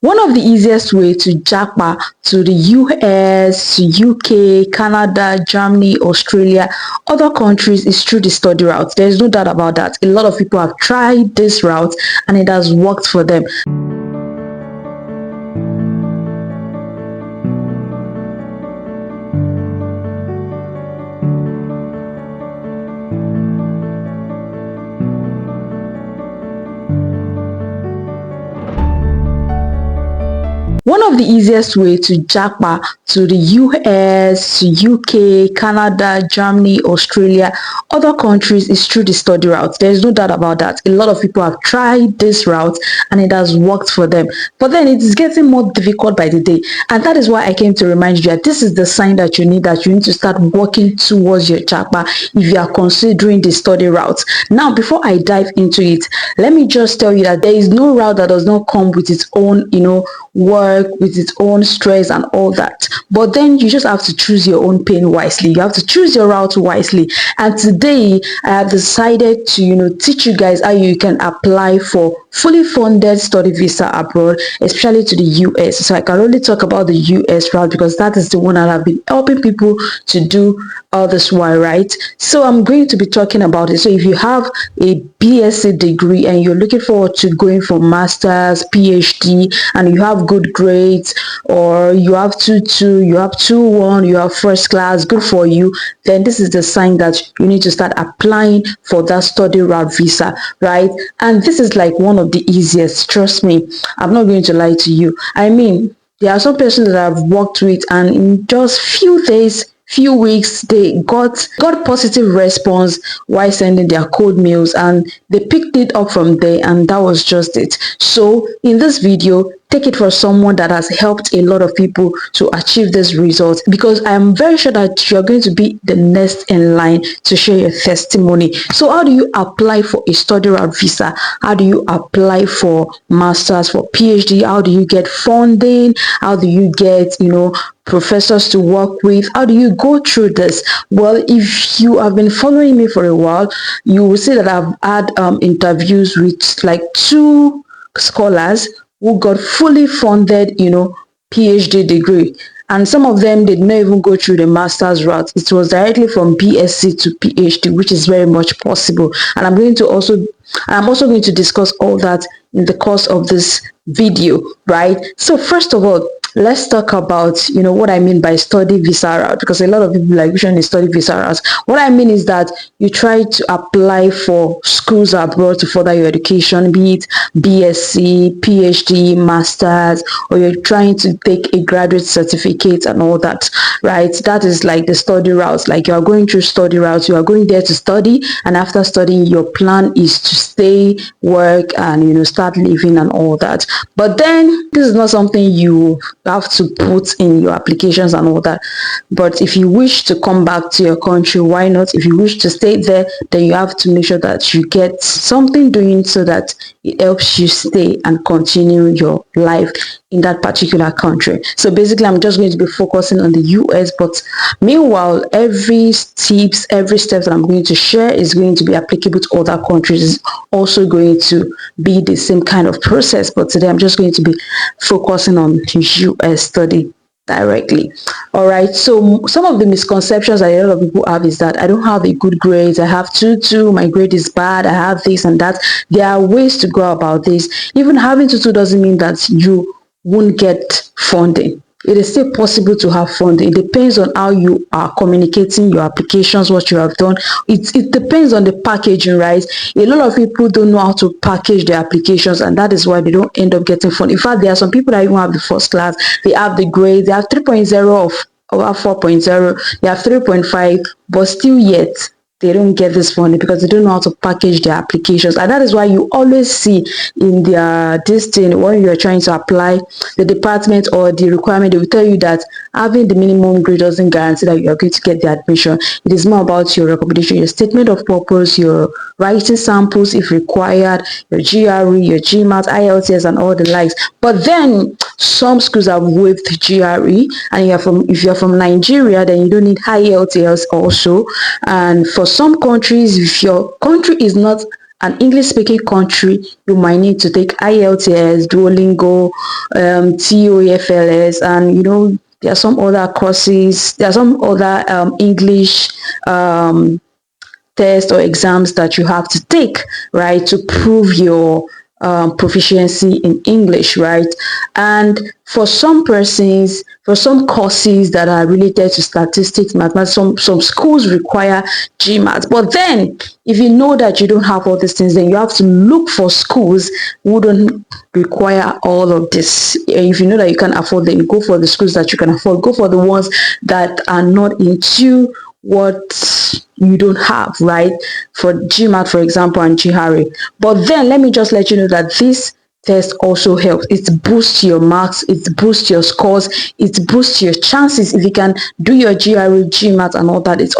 One of the easiest way to japa to the US, to UK, Canada, Germany, Australia, other countries is through the study route. There's no doubt about that. A lot of people have tried this route and it has worked for them. One of the easiest way to japa to the US, to UK, Canada, Germany, Australia, other countries is through the study route. There's no doubt about that. A lot of people have tried this route and it has worked for them. But then it is getting more difficult by the day. And that is why I came to remind you that this is the sign that you need to start working towards your japa if you are considering the study route. Now, before I dive into it, let me just tell you that there is no route that does not come with its own, work, with its own stress and all that. But then you just have to choose your own pain wisely. You have to choose your route wisely. And today I have decided to teach you guys how you can apply for fully funded study visa abroad, especially to the US. So I can only talk about the US route because that is the one that I've been helping people to do all this while, right? So I'm going to be talking about it. So if you have a BSc degree and you're looking forward to going for masters, PhD, and you have good grades, or you have 2.2, you have 2.1, you have first class, good for you, then this is the sign that you need to start applying for that study route visa, right? And this is like one of the easiest, trust me. I'm not going to lie to you. I mean, there are some persons that I've worked with and in just few days, few weeks, they got positive response while sending their code mails, and they picked it up from there, and that was just it. So in this video, take it for someone that has helped a lot of people to achieve this result, because I am very sure that you're going to be the next in line to share your testimony. So how do you apply for a study route visa? How do you apply for masters, for PhD? How do you get funding? How do you get professors to work with? How do you go through this? Well, if you have been following me for a while, you will see that I've had interviews with like 2 scholars who got fully funded PhD degree, and some of them did not even go through the master's route. It was directly from BSc to PhD, which is very much possible, and I'm also going to discuss all that in the course of this video, right? So first of all, let's talk about what I mean by study visa route, because a lot of people like, which one is study visa route? What I mean is that you try to apply for schools abroad to further your education, be it BSc, PhD, masters, or you're trying to take a graduate certificate and all that, right? That is like the study route. Like, you are going through study routes, you are going there to study, and after studying, your plan is to stay, work, and start living and all that. But then this is not something you have to put in your applications and all that. But if you wish to come back to your country, why not? If you wish to stay there, then you have to make sure that you get something doing so that it helps you stay and continue your life in that particular country. So basically, I'm just going to be focusing on the US, but meanwhile, every step that I'm going to share is going to be applicable to other countries. It's also going to be the same kind of process, but today I'm just going to be focusing on US study directly. All right, so some of the misconceptions that a lot of people have is that I don't have a good grades, I have 2.2, my grade is bad, I have this and that. There are ways to go about this. Even having 2.2 doesn't mean that you won't get funding. It is still possible to have funding. It depends on how you are communicating your applications, what you have done. It depends on the packaging, right? A lot of people don't know how to package their applications, and that is why they don't end up getting funding. In fact, there are some people that even have the first class, they have the grades, they have 3.0 of 4.0, they have 3.5, but still yet they don't get this funding because they don't know how to package their applications. And that is why you always see in their thing, when you're trying to apply, the department or the requirement, they will tell you that having the minimum grade doesn't guarantee that you're going to get the admission. It is more about your recommendation, your statement of purpose, your writing samples if required, your GRE, your GMAT, IELTS, and all the likes. But then some schools have waived GRE, and if you're from Nigeria, then you don't need IELTS also. And for some countries, if your country is not an English speaking country, you might need to take IELTS, Duolingo, TOEFLs, and there are some other courses, there are some other English tests or exams that you have to take, right, to prove your proficiency in English, right? And for some persons, for some courses that are related to statistics, mathematics, some schools require GMAT. But then, if you know that you don't have all these things, then you have to look for schools who don't require all of this. If you know that you can afford them, go for the schools that you can afford. Go for the ones that are not into what you don't have, right? For GMAT, for example, and GRE. But then let me just let you know that this test also helps. It boosts your marks, it boosts your scores, it boosts your chances. If you can do your GRE, GMAT, and all that, it's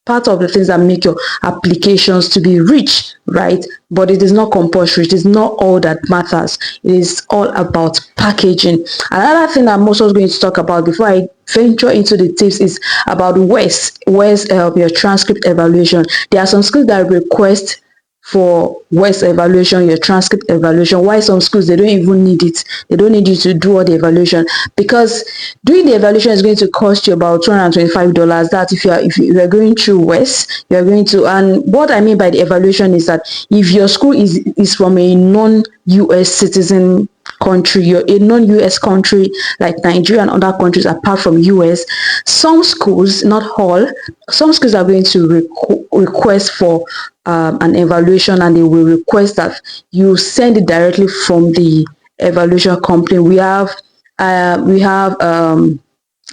part of the things that make your applications to be rich, right? But it is not compulsory. It is not all that matters. It is all about packaging. Another thing I'm also going to talk about before I venture into the tips is about where's your transcript evaluation. There are some schools that request for where's evaluation, your transcript evaluation. Why some schools, they don't even need it. They don't need you to do all the evaluation, because doing the evaluation is going to cost you about $225. That if you are going through West, you are going to. And what I mean by the evaluation is that if your school is from a non-US citizen country, you're a non-US country like Nigeria and other countries apart from US, some schools, not all, some schools are going to request for an evaluation, and they will request that you send it directly from the evaluation company. We have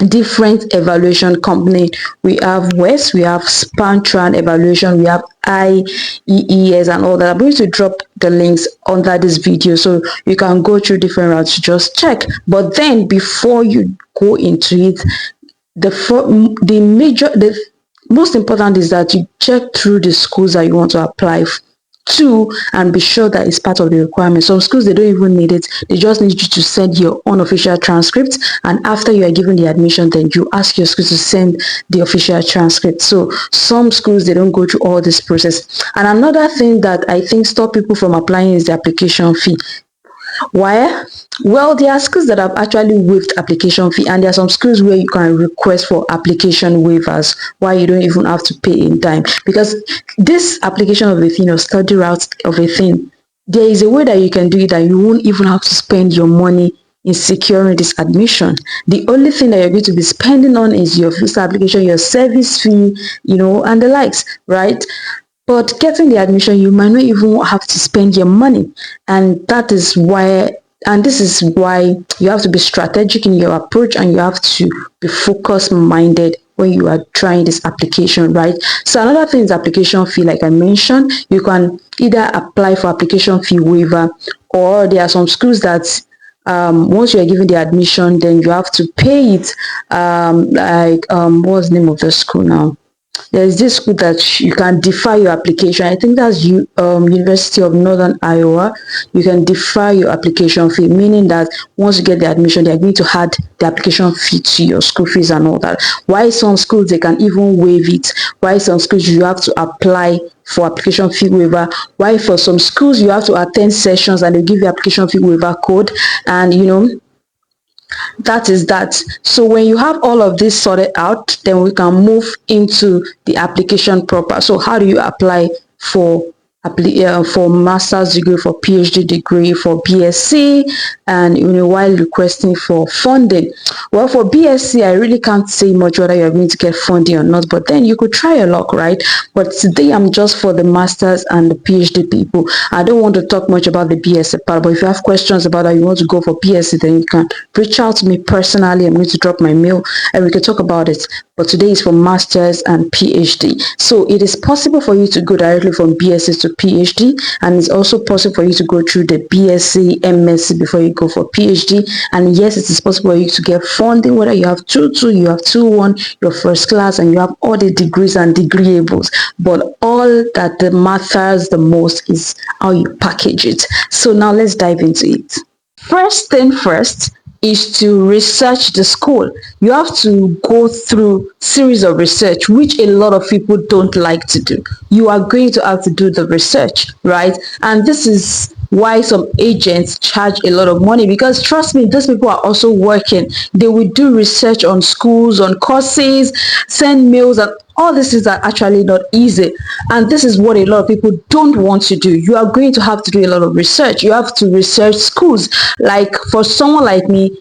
different evaluation company. We have West, we have Spantran evaluation, we have IEES and all that. I'm going to drop the links under this video so you can go through different routes to just check. But then before you go into it, the most important is that you check through the schools that you want to apply to and be sure that it's part of the requirement. Some schools, they don't even need it. They just need you to send your unofficial transcript, and after you are given the admission, then you ask your school to send the official transcript. So some schools, they don't go through all this process. And another thing that I think stop people from applying is the application fee. Why? Well, there are schools that have actually waived application fee, and there are some schools where you can request for application waivers why you don't even have to pay in time, because this application of a thing or study route of a thing, there is a way that you can do it that you won't even have to spend your money in securing this admission. The only thing that you're going to be spending on is your visa application, your service fee, and the likes, right? But getting the admission, you might not even have to spend your money. And this is why you have to be strategic in your approach, and you have to be focus minded when you are trying this application, right? So another thing is application fee. Like I mentioned, you can either apply for application fee waiver, or there are some schools that once you are given the admission, then you have to pay it. What's the name of the school now? There's this school that you can defer your application. I think that's University of Northern Iowa. You can defer your application fee, meaning that once you get the admission, they're going to add the application fee to your school fees and all that. Why some schools, they can even waive it. Why some schools you have to apply for application fee waiver. Why for some schools you have to attend sessions and they give you application fee waiver code, and that is that. So when you have all of this sorted out, then we can move into the application proper. So how do you apply for master's degree, for PhD degree, for BSc, and while requesting for funding? Well, for BSc, I really can't say much whether you're going to get funding or not, but then you could try your luck, right? But today I'm just for the masters and the PhD people. I don't want to talk much about the BSc part, but if you have questions about how you want to go for BSc, then you can reach out to me personally. I'm going to drop my mail and we can talk about it. But today is for masters and PhD. So it is possible for you to go directly from BSc to PhD, and it's also possible for you to go through the BSc, MSc before you go for PhD. And yes, it is possible for you to get funding, whether you have 2-2, you have 2-1, your first class, and you have all the degrees and degreeables. But all that matters the most is how you package it. So now let's dive into it. First thing first, is to research the school. You have to go through series of research, which a lot of people don't like to do. You are going to have to do the research, right? And this is why some agents charge a lot of money, because trust me, these people are also working. They will do research on schools, on courses, send mails, and all this is actually not easy. And this is what a lot of people don't want to do. You are going to have to do a lot of research. You have to research schools. Like for someone like me,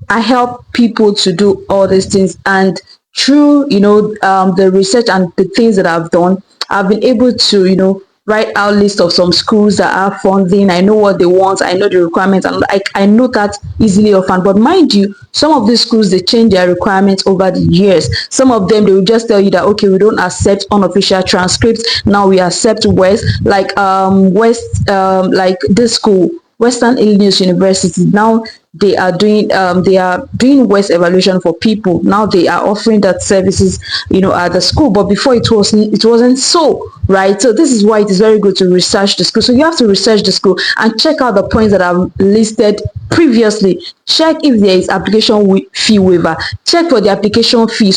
I help people to do all these things, and through the research and the things that I've done, I've been able to write out list of some schools that have funding. I know what they want, I know the requirements, and I know that easily offhand. But mind you, some of these schools, they change their requirements over the years. Some of them, they will just tell you that, okay, we don't accept unofficial transcripts, now we accept West, like this school, Western Illinois University. Now they are doing West evaluation for people. Now they are offering that services, at the school. But before, it wasn't so, right? So this is why it is very good to research the school. So you have to research the school and check out the points that are listed previously. Check if there is application fee waiver. Check for the application fee.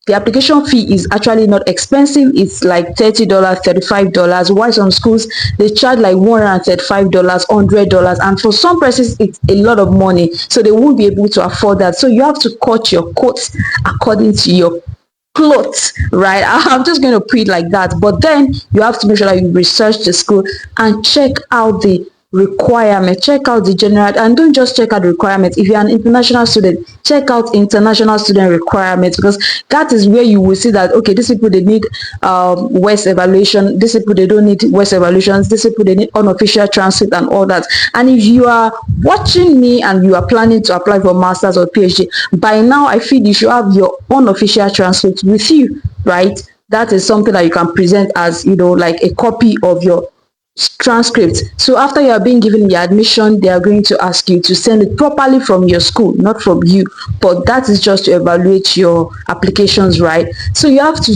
The application fee is actually not expensive. It's like $30, $35. While some schools, they charge like $135, $100, and for some persons it's a lot of money, so they won't be able to afford that. So you have to cut your coats according to your clothes, right? I'm just going to put it like that. But then you have to make sure that you research the school and check out the requirement, check out the general, and don't just check out the requirements. If you're an international student, check out international student requirements, because that is where you will see that, okay, these people, they need West evaluation, these people, they don't need West evaluations, these people, they need unofficial transit and all that. And if you are watching me and you are planning to apply for masters or PhD, by now I feel you should have your unofficial transcript with you, right? That is something that you can present as, like a copy of your transcript. So after you are being given your admission, they are going to ask you to send it properly from your school, not from you, but that is just to evaluate your applications, right? So you have to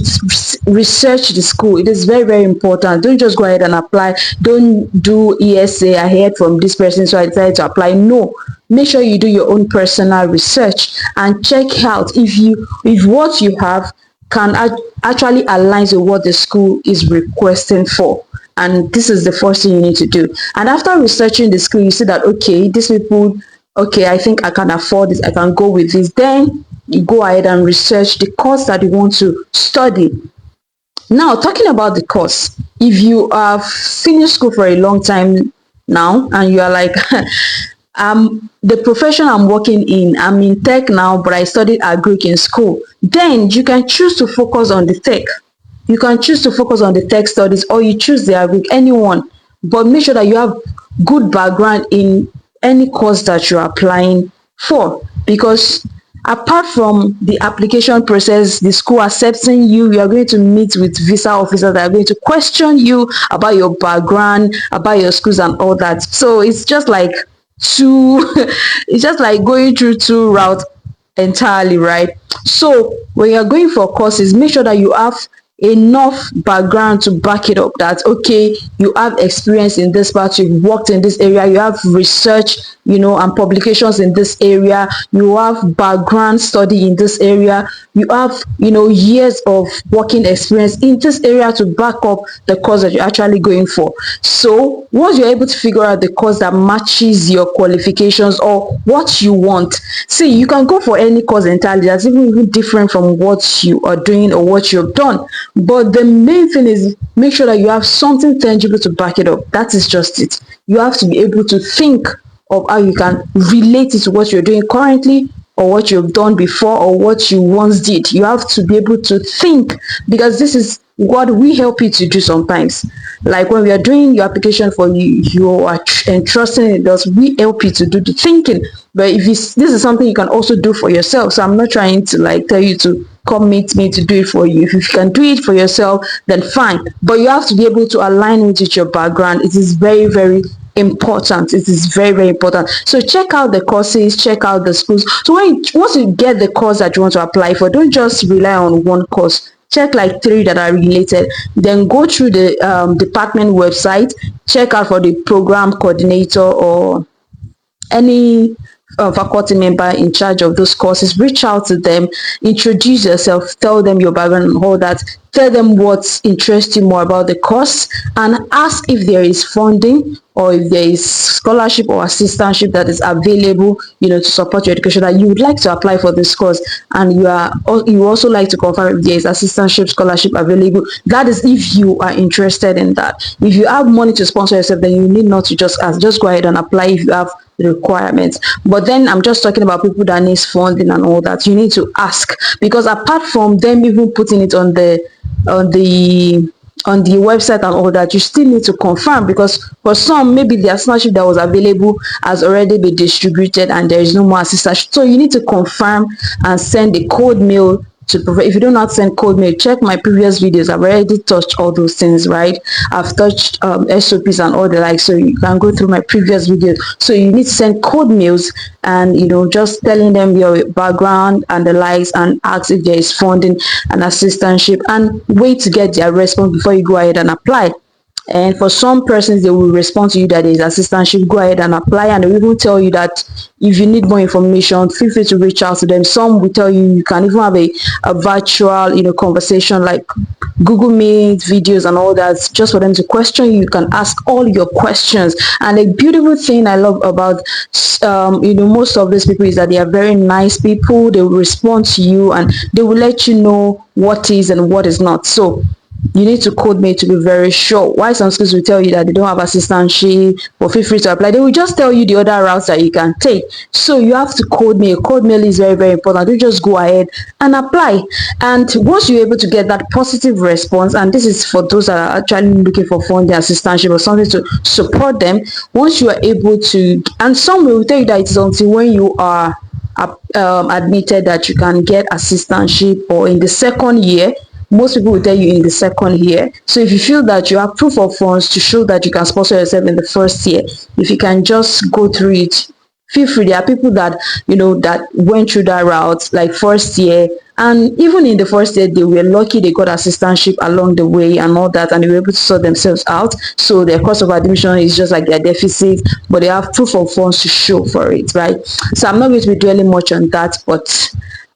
research the school. It is very, very important. Don't just go ahead and apply. Don't do ESA, I heard from this person, so I decided to apply. No, make sure you do your own personal research and check out if what you have can actually align with what the school is requesting for. And this is the first thing you need to do. And after researching the school, you see that, okay, these people, okay, I think I can afford this, I can go with this. Then you go ahead and research the course that you want to study. Now, talking about the course, if you have finished school for a long time now and you are like, the profession I'm working in, I'm in tech now, but I studied agric in school, then you can choose to focus on the tech. You can choose to focus on the tech studies, or you choose the agric, anyone. But make sure that you have good background in any course that you're applying for, because apart from the application process, the school accepting you, you are going to meet with visa officers that are going to question you about your background, about your schools and all that. So it's just like it's just like going through two routes entirely, right? So when you're going for courses, make sure that you have enough background to back it up, that okay, you have experience in this part, you've worked in this area, you have research, and publications in this area, you have background study in this area, you have years of working experience in this area to back up the course that you're actually going for. So once you're able to figure out the course that matches your qualifications or what you want, see, you can go for any course entirely that's even different from what you are doing or what you've done. But the main thing is, make sure that you have something tangible to back it up. That is just it. You have to be able to think of how you can relate it to what you're doing currently, or what you've done before, or what you once did. You have to be able to think, because this is what we help you to do sometimes. Like when we are doing your application for you, you are entrusting it us, we help you to do the thinking. But if this is something you can also do for yourself, so I'm not trying to like tell you to come meet me to do it for you. If you can do it for yourself, then fine, but you have to be able to align with your background. It is very, very important. It is very, very important. So check out the courses, check out the schools. So once you get the course that you want to apply for, don't just rely on one course. Check like 3 that are related, then go through the department website, check out for the program coordinator or any faculty member in charge of those courses. Reach out to them, introduce yourself, tell them your background and all that, tell them what interests you more about the course, and ask if there is funding or if there is scholarship or assistantship that is available, to support your education, that you would like to apply for this course, and you also like to confirm if there is assistantship scholarship available. That is if you are interested in that. If you have money to sponsor yourself, then you need not to just ask, just go ahead and apply if you have the requirements. But then I'm just talking about people that needs funding and all that. You need to ask, because apart from them even putting it on the on the website and all that, you still need to confirm, because for some, maybe the assistantship that was available has already been distributed and there is no more assistantship. So you need to confirm and send a code mail to provide. If you do not send code mail, check my previous videos. I've already touched all those things, right? I've touched SOPs and all the like, so you can go through my previous videos. So you need to send code mails, and just telling them your background and the likes, and ask if there is funding and assistantship, and wait to get their response before you go ahead and apply. And for some persons, they will respond to you that there is assistantship, go ahead and apply, and they will even tell you that if you need more information, feel free to reach out to them. Some will tell you you can even have a virtual conversation, like Google Meet videos and all that, just for them to question you. You can ask all your questions. And a beautiful thing I love about most of these people is that they are very nice people. They will respond to you, and they will let you know what is and what is not. So you need to code mail to be very sure. Why some schools will tell you that they don't have assistantship, but feel free to apply, they will just tell you the other routes that you can take. So you have to code mail. Code mail is very, very important. You just go ahead and apply. And once you're able to get that positive response, and this is for those that are actually looking for funding, assistantship, or something to support them, once you are able to, and some will tell you that it's until when you are admitted that you can get assistantship, or in the second year. Most people will tell you in the second year. So if you feel that you have proof of funds to show that you can sponsor yourself in the first year, if you can just go through it, feel free. There are people that that went through that route, like first year, and even in the first year they were lucky, they got assistantship along the way and all that, and they were able to sort themselves out. So their cost of admission is just like their deficit, but they have proof of funds to show for it, right? So I'm not going to be dwelling much on that, but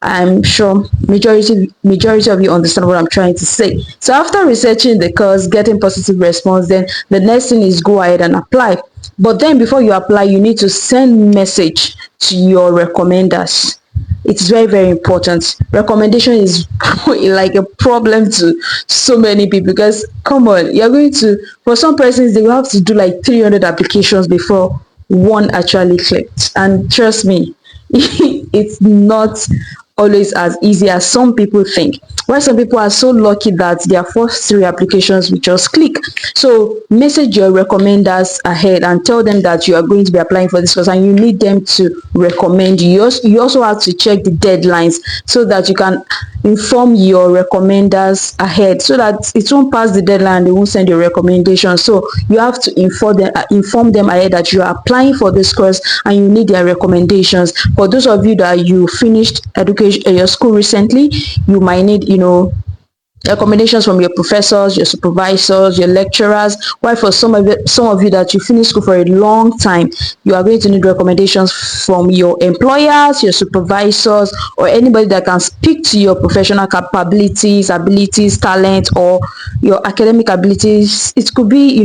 I'm sure majority of you understand what I'm trying to say. So after researching the course, getting positive response, then the next thing is go ahead and apply. But then before you apply, you need to send message to your recommenders. It's very, very important. Recommendation is like a problem to so many people, because come on, you're going to, for some persons, they will have to do like 300 applications before one actually clicked. And trust me, it's not always as easy as some people think. Why some people are so lucky that their first 3 applications will just click. So message your recommenders ahead and tell them that you are going to be applying for this course, and you need them to recommend you. You also have to check the deadlines so that you can inform your recommenders ahead, so that it won't pass the deadline, they won't send your recommendation. So you have to inform them ahead that you are applying for this course and you need their recommendations. For those of you that you finished education, your school recently, you might need recommendations from your professors, your supervisors, your lecturers. Why for some of you that you finish school for a long time, you are going to need recommendations from your employers, your supervisors, or anybody that can speak to your professional capabilities, abilities, talent, or your academic abilities. It could be,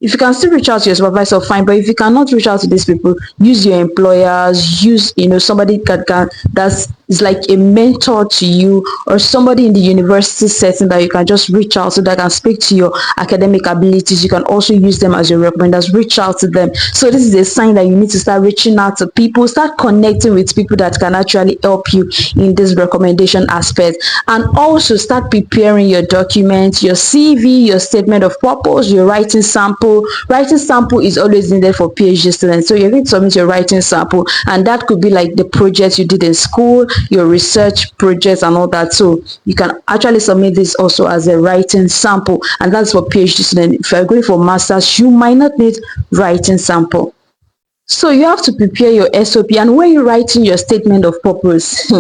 if you can still reach out to your supervisor, fine. But if you cannot reach out to these people, use your employers, use somebody that's like a mentor to you, or somebody in the university setting that you can just reach out to, that can speak to your academic abilities. You can also use them as your recommenders. Reach out to them. So this is a sign that you need to start reaching out to people, start connecting with people that can actually help you in this recommendation aspect, and also start preparing your documents, your CV, your statement of purpose, your writing sample. Writing sample is always needed for PhD students. So you're going to submit your writing sample, and that could be like the projects you did in school, your research projects and all that. So you can actually submit this also as a writing sample, and that's for PhD students. If you're going for masters, you might not need writing sample. So you have to prepare your SOP, and when you're writing your statement of purpose,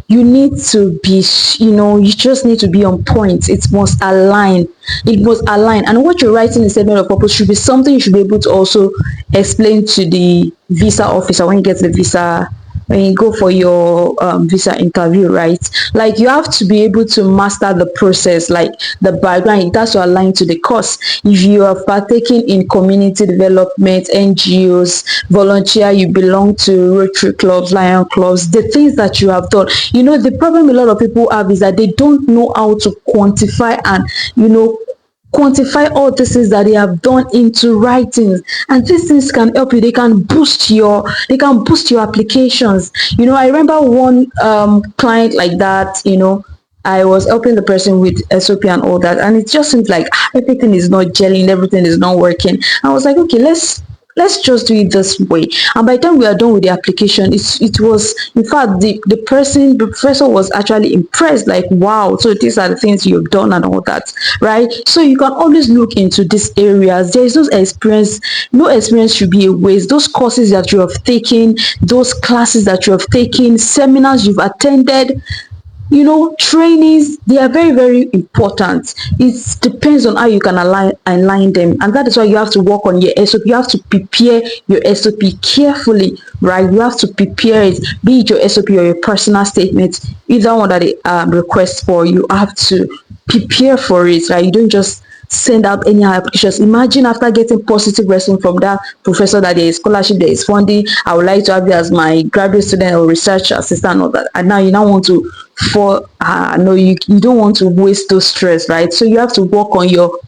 you need to be, you just need to be on point. It must align. It must align. And what you're writing in the statement of purpose should be something you should be able to also explain to the visa officer when you get the visa, when you go for your visa interview, right? Like you have to be able to master the process, like the background. It has to align to the course. If you have partaken in community development, NGOs, volunteer, you belong to Rotary clubs, Lion clubs, the things that you have done. The problem a lot of people have is that they don't know how to quantify and quantify all the things that they have done into writings, and these things can help you. They can boost your applications. I remember one client like that. I was helping the person with SOP and all that, and it just seems like everything is not gelling, everything is not working. I was like, okay, let's just do it this way. And by the time we are done with the application, it was, in fact, the professor was actually impressed, like, wow, so these are the things you've done and all that, right? So you can always look into these areas. There is no experience should be a waste. Those courses that you have taken, those classes that you have taken, seminars you've attended, trainings, they are very, very important. It depends on how you can align them, and that is why you have to work on your SOP. You have to prepare your SOP carefully, right? You have to prepare it, be it your SOP or your personal statement, either one that they request for. You have to prepare for it, right? You don't just send out any applications. Imagine after getting positive response from that professor that there is scholarship, there is funding, I would like to have you as my graduate student or research assistant, or that, and now you now want to for no, you don't want to waste those stress, right? So you have to work on your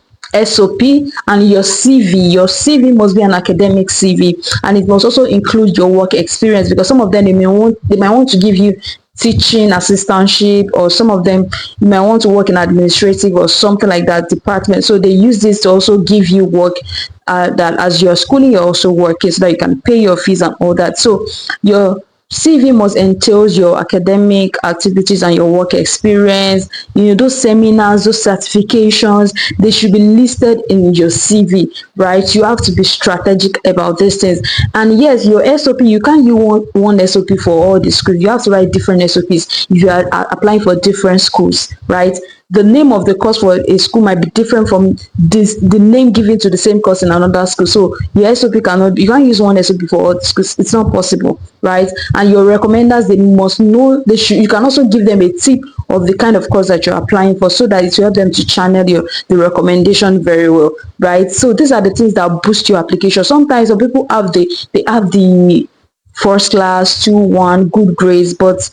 SOP and your CV. Your CV must be an academic CV, and it must also include your work experience, because some of them they might want to give you teaching assistantship, or some of them you might want to work in administrative or something like that department. So they use this to also give you work, that as you're schooling, you're also working, so that you can pay your fees and all that. So your CV must entail your academic activities and your work experience. Those seminars, those certifications, they should be listed in your CV, right? You have to be strategic about these things. And yes, your SOP, you can't use one SOP for all the schools. You have to write different SOPs if you are applying for different schools, right? The name of the course for a school might be different from the name given to the same course in another school. So your SOP you can't use one SOP for all schools. It's not possible, right? And your recommenders, they must know, you can also give them a tip of the kind of course that you're applying for, so that it will help them to channel the recommendation very well, right? So these are the things that boost your application. Sometimes some people have the first class 2-1 good grades, but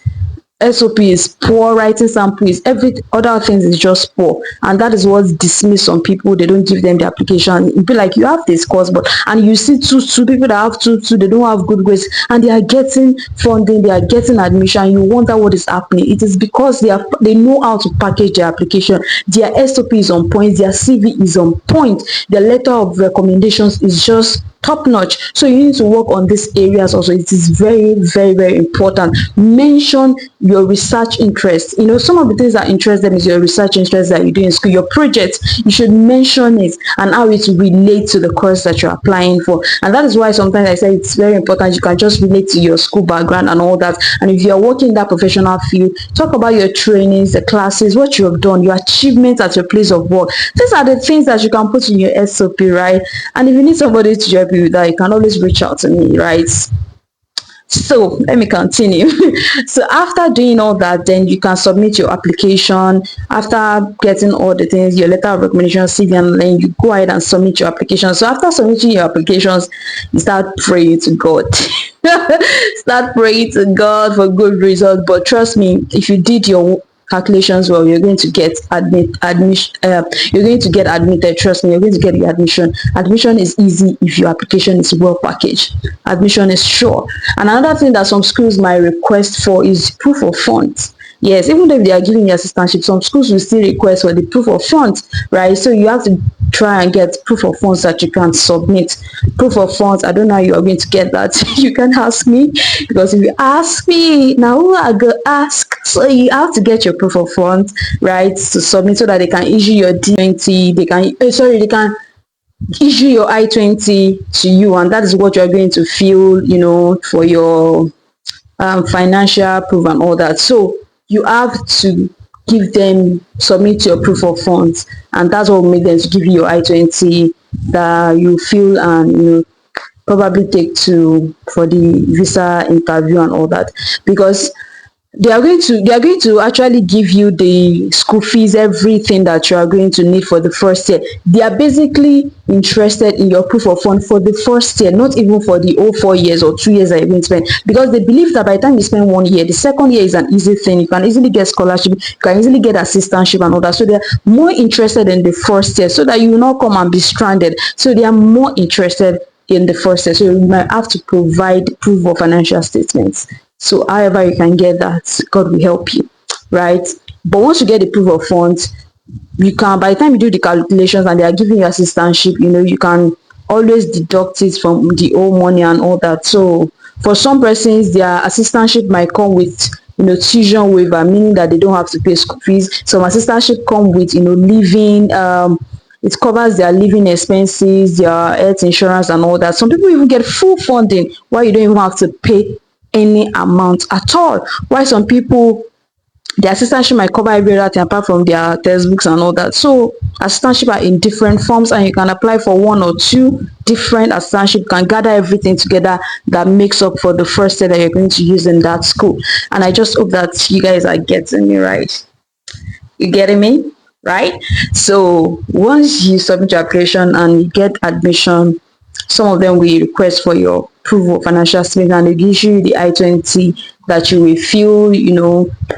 SOP is poor, writing sample is, every other things is just poor, and that is what dismiss some people. They don't give them the application. It'd be like, you have this course, but and you see two people that have two, they don't have good grades, and they are getting funding, they are getting admission. You wonder what is happening. It is because they know how to package their application. Their SOP is on point, their CV is on point, their letter of recommendations is just top notch. So you need to work on these areas also. It is very, very, very important. Mention your research interest. Some of the things that interest them is your research interest that you do in school. Your project, you should mention it and how it relates to the course that you're applying for. And that is why sometimes I say it's very important. You can just relate to your school background and all that. And if you're working in that professional field, talk about your trainings, the classes, what you have done, your achievements at your place of work. These are the things that you can put in your SOP, right? And if you need somebody to help you with that, you can always reach out to me, right? So let me continue. So after doing all that, then you can submit your application. After getting all the things, your letter of recommendation, CV, and then you go ahead and submit your application. So after submitting your applications, you start praying to God. Start praying to God for good results. But trust me, if you did your calculations well, you're going to get you're going to get admitted. Trust me, you're going to get the admission is easy if your application is well packaged. Admission is sure. And another thing that some schools might request for is proof of funds. Yes, even though they are giving you assistantship, some schools will still request for the proof of funds, right? So you have to try and get proof of funds that you can submit. Proof of funds, I don't know how you are going to get that. You can ask me, because if you ask me, now who I go ask? So you have to get your proof of funds, right, to submit, so that they can issue your D20. They can issue your I-20 to you, and that is what you're going to fill, for your financial proof and all that. So you have to give them, submit your proof of funds, and that's what will make them to give you your I-20 that you fill and probably take to for the visa interview and all that. Because they are going to actually give you the school fees, everything that you are going to need for the first year. They are basically interested in your proof of fund for the first year, not even for the whole 4 years or 2 years that you're going to spend, because they believe that by the time you spend 1 year, the second year is an easy thing. You can easily get scholarship, you can easily get assistantship and all that. So they're more interested in the first year, so that you will not come and be stranded. So they are more interested in the first year. So you might have to provide proof of financial statements. So however you can get that, God will help you, right? But once you get the proof of funds, you can, by the time you do the calculations and they are giving you assistantship, you can always deduct it from the old money and all that. So for some persons, their assistantship might come with tuition waiver, meaning that they don't have to pay school fees. Some assistantship come with living, it covers their living expenses, their health insurance and all that. Some people even get full funding while you don't even have to pay any amount at all. While some people, the assistantship might cover every other thing apart from their textbooks and all that. So assistantship are in different forms, and you can apply for one or two different assistantship. You can gather everything together that makes up for the first year that you're going to use in that school. And I just hope that you guys are getting me right. You getting me? Right? So once you submit your application and you get admission, some of them will request for your proof of financial statement, and they give you the I-20 that you will fill,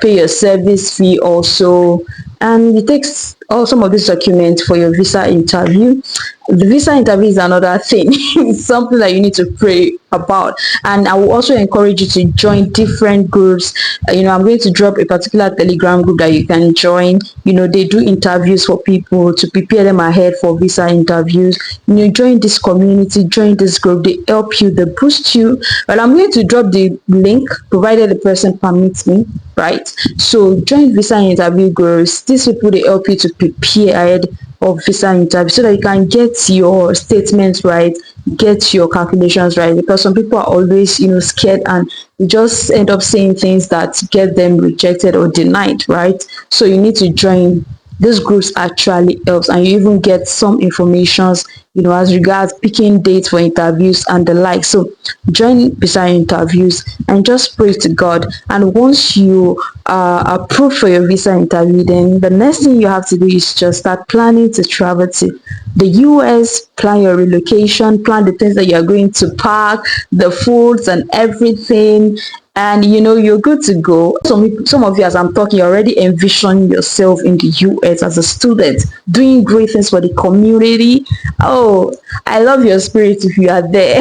pay your service fee also, and it takes all some of these documents for your visa interview. The visa interview is another thing. It's something that you need to pray about, and I will also encourage you to join different groups. I'm going to drop a particular Telegram group that you can join. They do interviews for people to prepare them ahead for visa interviews. Join this community, join this group. They help you, they boost you. But I'm going to drop the link provided the person permits me, right? So join visa interview groups. These people, they help you to prepare ahead of visa interview so that you can get your statements right, get your calculations right, because some people are always scared, and you just end up saying things that get them rejected or denied, right? So you need to join these groups. Actually helps, and you even get some informations as regards picking dates for interviews and the like. So join visa interviews and just pray to God, and once you are approved for your visa interview, then the next thing you have to do is just start planning to travel to the US. Plan your relocation, plan the things that you're going to pack, the foods and everything, and you're good to go. Some of you, as I'm talking, you're already envisioning yourself in the US as a student doing great things for the community. Oh, I love your spirit if you are there.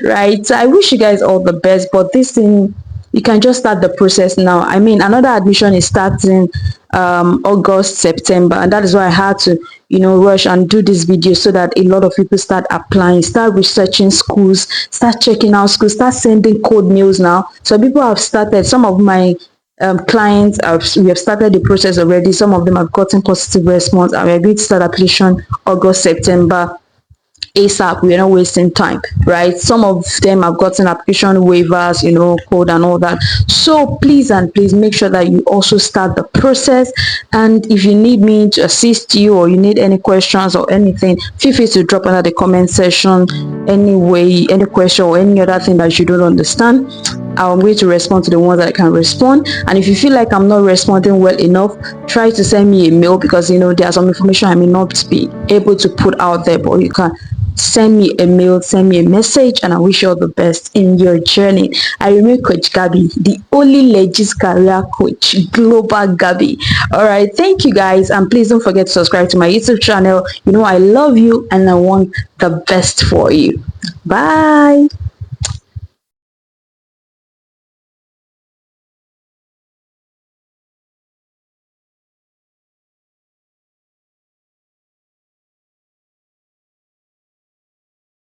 Right, so I wish you guys all the best, but this thing, you can just start the process now. I mean, another admission is starting August, September, and that is why I had to rush and do this video, so that a lot of people start applying, start researching schools, start checking out schools, start sending code mails now. So people have started, some of my clients we have started the process already. Some of them have gotten positive response, and we're going to start application August, September ASAP. We're not wasting time, right? Some of them have gotten application waivers, code and all that. So please and please make sure that you also start the process. And if you need me to assist you, or you need any questions or anything, feel free to drop under the comment section. Anyway, any question or any other thing that you don't understand, I'm going to respond to the ones that I can respond. And if you feel like I'm not responding well enough, try to send me a mail, because there's some information I may not be able to put out there, but you can send me a mail, send me a message, and I wish you all the best in your journey. I remain Coach Gabby, the only legit career coach, Global Gabby. All right, thank you guys, and please don't forget to subscribe to my YouTube channel. I love you and I want the best for you. Bye.